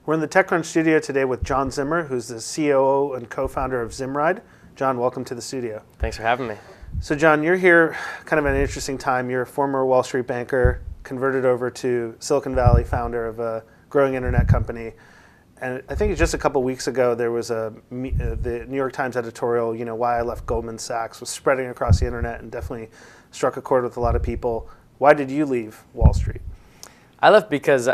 We're in the TechCrunch studio today with John Zimmer, who's the COO and co-founder of Zimride. John, welcome to the studio. Thanks for having me. So John, you're here kind of at an interesting time. You're a former Wall Street banker, converted over to Silicon Valley, founder of a growing internet company. And I think just a couple weeks ago, there was the New York Times editorial, why I left Goldman Sachs, was spreading across the internet and definitely struck a chord with a lot of people. Why did you leave Wall Street? I left because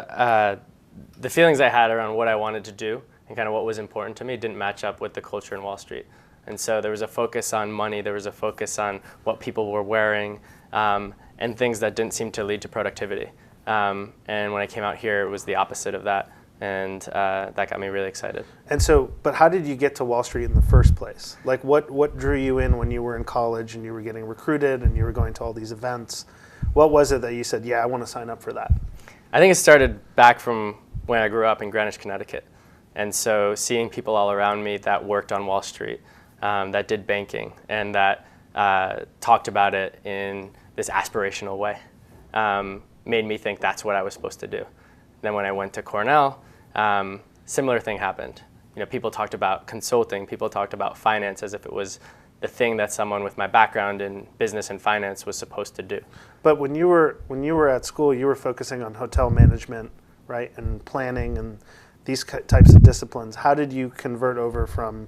the feelings I had around what I wanted to do and kind of what was important to me didn't match up with the culture in Wall Street. And so there was a focus on money, there was a focus on what people were wearing, and things that didn't seem to lead to productivity. And when I came out here, it was the opposite of that. And that got me really excited. And so, but how did you get to Wall Street in the first place? Like what drew you in when you were in college and you were getting recruited and you were going to all these events? What was it that you said, yeah, I want to sign up for that? I think it started back from when I grew up in Greenwich, Connecticut. And so seeing people all around me that worked on Wall Street, that did banking, and that talked about it in this aspirational way, made me think that's what I was supposed to do. Then when I went to Cornell, similar thing happened. People talked about consulting, people talked about finance as if it was the thing that someone with my background in business and finance was supposed to do. But when you were at school, you were focusing on hotel management, right, and planning and these types of disciplines. How did you convert over from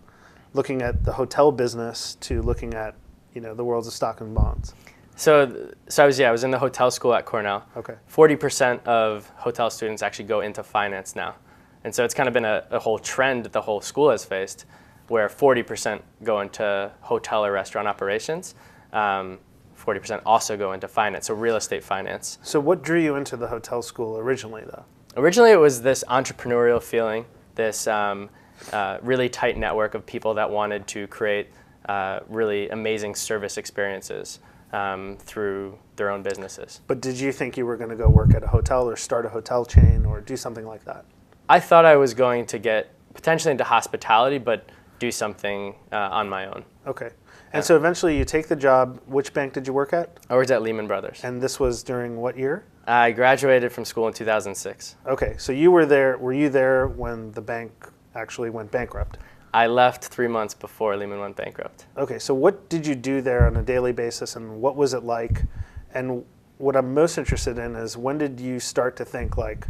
looking at the hotel business to looking at the worlds of stock and bonds? So I was in the hotel school at Cornell. Okay. 40% of hotel students actually go into finance now. And so it's kind of been a whole trend that the whole school has faced, where 40% go into hotel or restaurant operations. 40% also go into finance, so real estate finance. So what drew you into the hotel school originally, though? Originally, it was this entrepreneurial feeling, this really tight network of people that wanted to create really amazing service experiences through their own businesses. But did you think you were going to go work at a hotel or start a hotel chain or do something like that? I thought I was going to get potentially into hospitality, but do something on my own. Okay. And so eventually you take the job. Which bank did you work at? I worked at Lehman Brothers. And this was during what year? I graduated from school in 2006. Okay. So you were there. Were you there when the bank actually went bankrupt? I left 3 months before Lehman went bankrupt. Okay. So what did you do there on a daily basis and what was it like? And what I'm most interested in is when did you start to think like,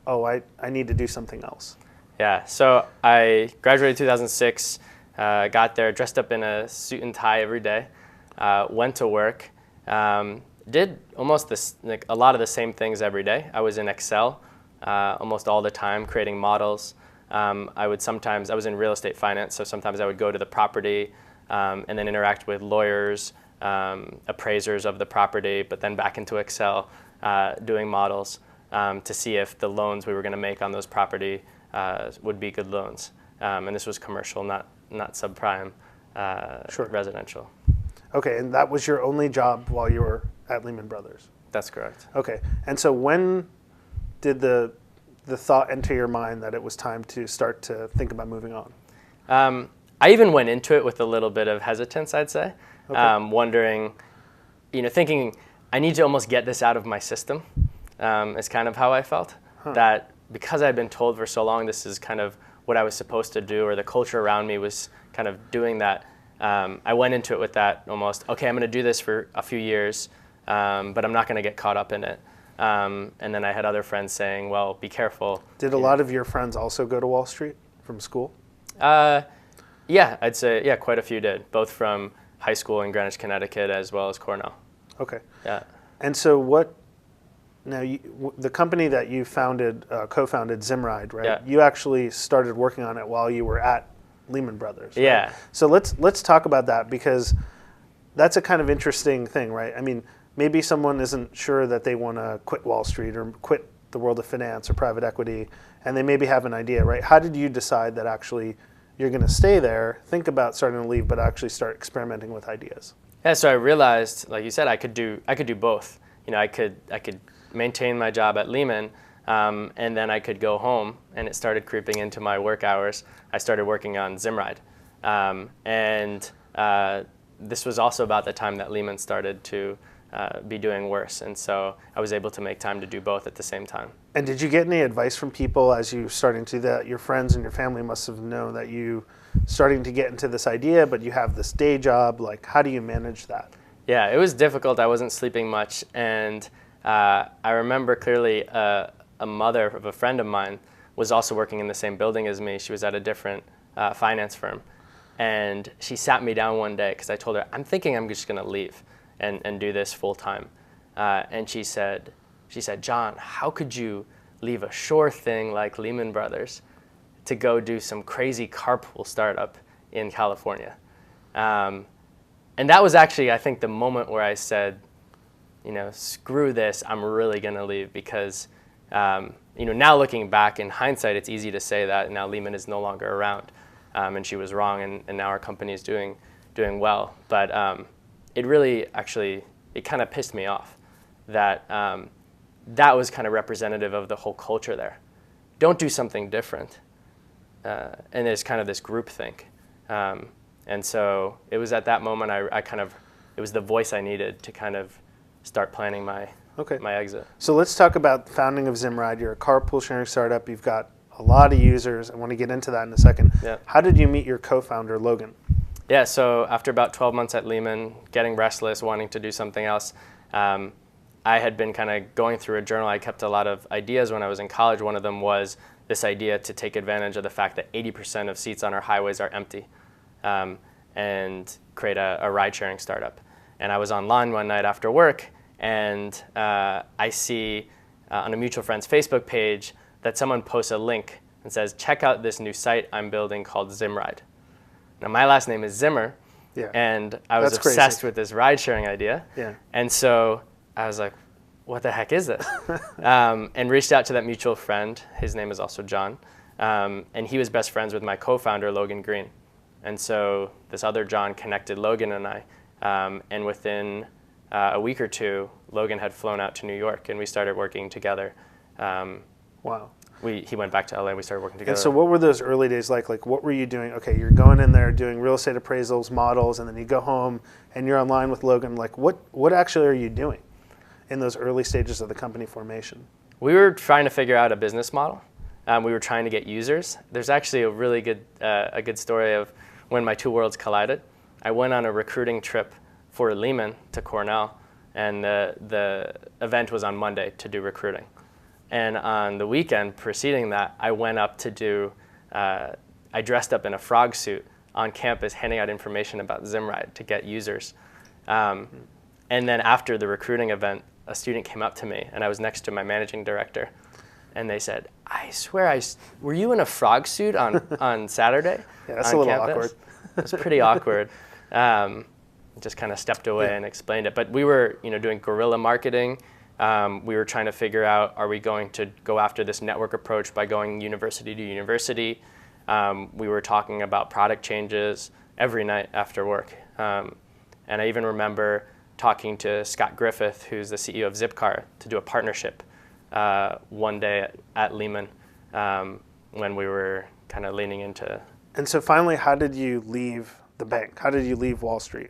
oh, I need to do something else? Yeah, so I graduated in 2006, got there, dressed up in a suit and tie every day, went to work, did almost a lot of the same things every day. I was in Excel almost all the time, creating models. I was in real estate finance, so sometimes I would go to the property and then interact with lawyers, appraisers of the property, but then back into Excel doing models to see if the loans we were going to make on those property would be good loans. And this was commercial, not subprime residential. Okay, and that was your only job while you were at Lehman Brothers? That's correct. Okay, and so when did the thought enter your mind that it was time to start to think about moving on? I even went into it with a little bit of hesitance, I'd say, wondering, thinking I need to almost get this out of my system is kind of how I felt. That because I'd been told for so long this is kind of what I was supposed to do, or the culture around me was kind of doing that, I went into it with that almost, okay, I'm going to do this for a few years, but I'm not going to get caught up in it. And then I had other friends saying, well, be careful. Did a lot of your friends also go to Wall Street from school? Yeah, I'd say, quite a few did, both from high school in Greenwich, Connecticut, as well as Cornell. Okay. Yeah. And so now the company that you co-founded, Zimride, right? Yeah. You actually started working on it while you were at Lehman Brothers. Right? Yeah. So let's talk about that, because that's a kind of interesting thing, right? I mean, maybe someone isn't sure that they want to quit Wall Street or quit the world of finance or private equity, and they maybe have an idea, right? How did you decide that actually you're going to stay there, think about starting to leave, but actually start experimenting with ideas? Yeah, so I realized, like you said, I could do both. I could maintain my job at Lehman, and then I could go home, and it started creeping into my work hours. I started working on Zimride, and this was also about the time that Lehman started to be doing worse. And so I was able to make time to do both at the same time. And did you get any advice from people as you starting to do that? Your friends and your family must have known that you starting to get into this idea, but you have this day job. Like, how do you manage that? Yeah, it was difficult. I wasn't sleeping much. And I remember clearly a mother of a friend of mine was also working in the same building as me. She was at a different finance firm. And she sat me down one day because I told her, I'm thinking I'm just going to leave and do this full time. And she said, John, how could you leave a sure thing like Lehman Brothers to go do some crazy carpool startup in California? And that was actually, I think, the moment where I said, screw this, I'm really going to leave because, now looking back in hindsight, it's easy to say that now Lehman is no longer around. And she was wrong, and now our company is doing well. But it really, actually, it kind of pissed me off that that was kind of representative of the whole culture there. Don't do something different. And there's kind of this groupthink. And so it was at that moment it was the voice I needed to kind of start planning my exit. So let's talk about the founding of Zimride. You're a carpool sharing startup. You've got a lot of users. I want to get into that in a second. Yeah. How did you meet your co-founder, Logan? Yeah, so after about 12 months at Lehman, getting restless, wanting to do something else, I had been kind of going through a journal. I kept a lot of ideas when I was in college. One of them was this idea to take advantage of the fact that 80% of seats on our highways are empty and create a ride-sharing startup. And I was online one night after work, and I see on a mutual friend's Facebook page that someone posts a link and says, check out this new site I'm building called Zimride. Now, my last name is Zimmer, and I was obsessed with this ride-sharing idea. Yeah. And so I was like, what the heck is this? And reached out to that mutual friend. His name is also John. And he was best friends with my co-founder, Logan Green. And so this other John connected Logan and I. And within a week or two, Logan had flown out to New York, and we started working together. Wow. He went back to LA and we started working together. And so what were those early days like? Like, what were you doing? Okay, you're going in there doing real estate appraisals, models, and then you go home and you're online with Logan. Like, what actually are you doing in those early stages of the company formation? We were trying to figure out a business model. We were trying to get users. There's actually a really good story of when my two worlds collided. I went on a recruiting trip for Lehman to Cornell, and the event was on Monday to do recruiting. And on the weekend preceding that, I went up to do, I dressed up in a frog suit on campus handing out information about Zimride to get users. And then after the recruiting event, a student came up to me, and I was next to my managing director. And they said, I swear, were you in a frog suit on Saturday? Yeah, that's a little campus? awkward. It was pretty awkward. Just kind of stepped away and explained it. But we were doing guerrilla marketing. We were trying to figure out, are we going to go after this network approach by going university to university? We were talking about product changes every night after work. And I even remember talking to Scott Griffith, who's the CEO of Zipcar, to do a partnership one day at Lehman when we were kind of leaning into. And so finally, how did you leave the bank? How did you leave Wall Street?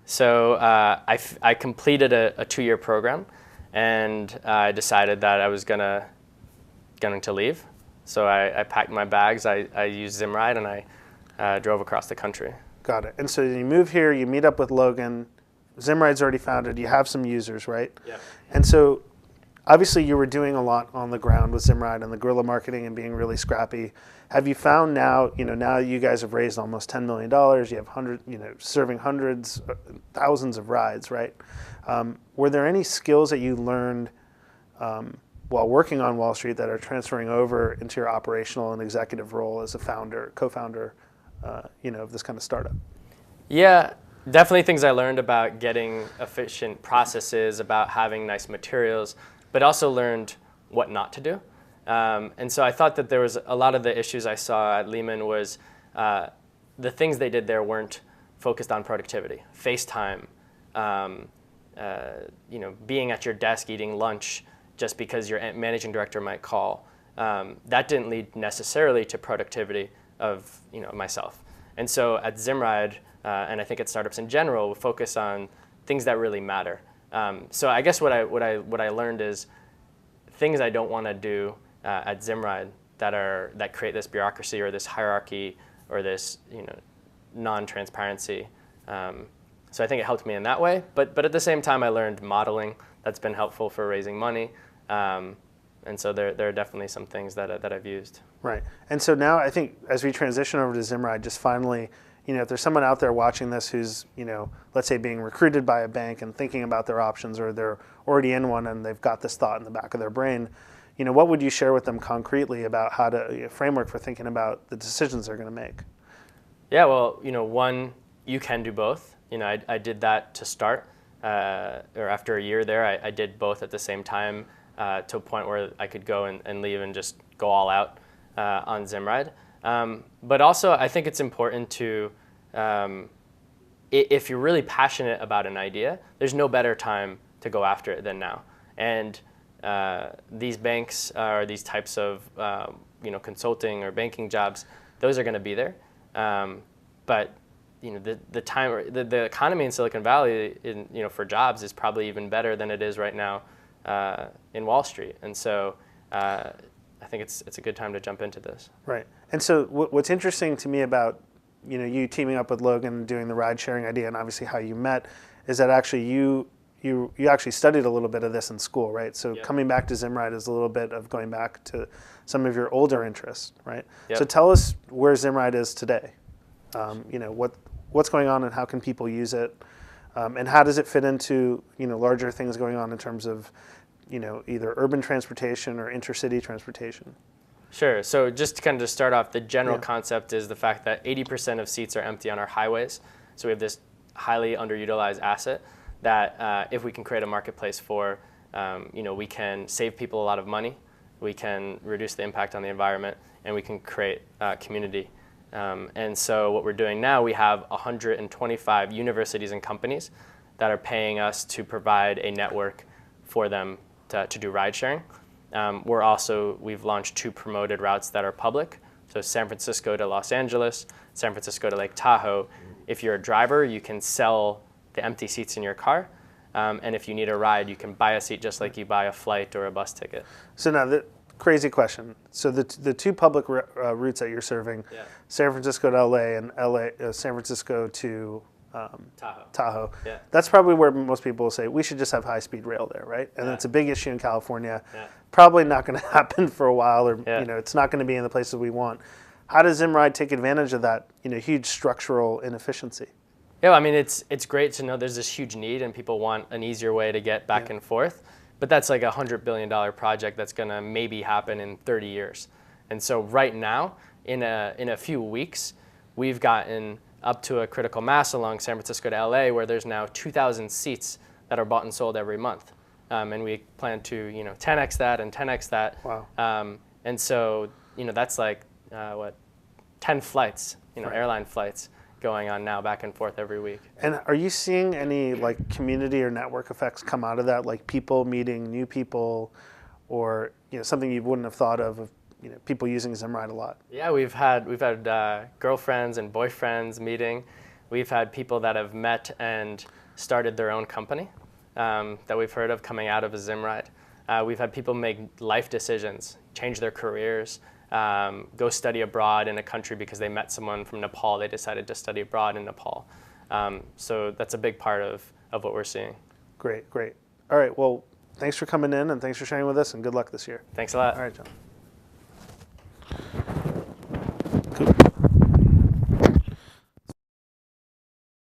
So I completed a 2-year program, and I decided that I was going to leave. So I packed my bags, I used Zimride, and I drove across the country. Got it. And so you move here, you meet up with Logan. Zimride's already founded. You have some users, right? Yeah. And so obviously you were doing a lot on the ground with Zimride and the guerrilla marketing and being really scrappy. Have you found now, now you guys have raised almost $10 million, you have serving hundreds, thousands of rides, right? Were there any skills that you learned while working on Wall Street that are transferring over into your operational and executive role as a founder, co-founder, of this kind of startup? Yeah, definitely things I learned about getting efficient processes, about having nice materials, but also learned what not to do. And so I thought that there was a lot of the issues I saw at Lehman was the things they did there weren't focused on productivity. FaceTime, being at your desk eating lunch just because your managing director might call. That didn't lead necessarily to productivity of myself. And so at Zimride, and I think at startups in general, we focus on things that really matter. So I guess what I learned is things I don't want to do at Zimride that create this bureaucracy or this hierarchy or this non-transparency. So I think it helped me in that way. But at the same time, I learned modeling. That's been helpful for raising money. And so there are definitely some things that I've used. Right. And so now I think as we transition over to Zimride, just finally, if there's someone out there watching this who's, let's say being recruited by a bank and thinking about their options, or they're already in one and they've got this thought in the back of their brain, what would you share with them concretely about how to, framework for thinking about the decisions they're going to make? Yeah, well, one, you can do both. I did that to start, or after a year there, I did both at the same time to a point where I could go and leave and just go all out on Zimride. But also, I think it's important to, if you're really passionate about an idea, there's no better time to go after it than now. And these banks or these types of consulting or banking jobs, those are going to be there. But the economy in Silicon Valley for jobs is probably even better than it is right now in Wall Street. And so I think it's a good time to jump into this. Right. And so what's interesting to me about you teaming up with Logan and doing the ride sharing idea, and obviously how you met, is that actually you actually studied a little bit of this in school, right? So Yep. Coming back to Zimride is a little bit of going back to some of your older interests, right? Yep. So tell us where Zimride is today. What's going on and how can people use it, and how does it fit into larger things going on in terms of either urban transportation or intercity transportation? Sure. So just to kind of start off, the general Yeah. concept is the fact that 80% of seats are empty on our highways. So we have this highly underutilized asset that if we can create a marketplace for, we can save people a lot of money, we can reduce the impact on the environment, and we can create community. And so what we're doing now, we have 125 universities and companies that are paying us to provide a network for them to do ride sharing. We've launched 2 promoted routes that are public. So San Francisco to Los Angeles, San Francisco to Lake Tahoe. If you're a driver, you can sell the empty seats in your car. And if you need a ride, you can buy a seat just like you buy a flight or a bus ticket. So now the crazy question. So the 2 public routes that you're serving, Yeah. San Francisco to LA and San Francisco to Tahoe. Yeah. That's probably where most people will say we should just have high-speed rail there, right? And Yeah. it's a big issue in California. Yeah. Probably not going to happen for a while, or Yeah. it's not going to be in the places we want. How does Zimride take advantage of that huge structural inefficiency? Yeah, I mean, it's great to know there's this huge need and people want an easier way to get back and forth. But that's like a $100 billion project that's going to maybe happen in 30 years. And so right now, in a few weeks, we've gotten up to a critical mass along San Francisco to LA where there's now 2,000 seats that are bought and sold every month. And we plan to 10x that and 10x that. Wow. And so that's like 10 flights, Right. airline flights going on now back and forth every week. And are you seeing any community or network effects come out of that, like people meeting new people, or something you wouldn't have thought of people using Zimride a lot? Yeah, we've had girlfriends and boyfriends meeting. We've had people that have met and started their own company that we've heard of coming out of a Zimride. We've had people make life decisions, change their careers, go study abroad in a country because they met someone from Nepal. They decided to study abroad in Nepal. So that's a big part of what we're seeing. Great. All right, well, thanks for coming in and thanks for sharing with us, and good luck this year. Thanks a lot. All right, John.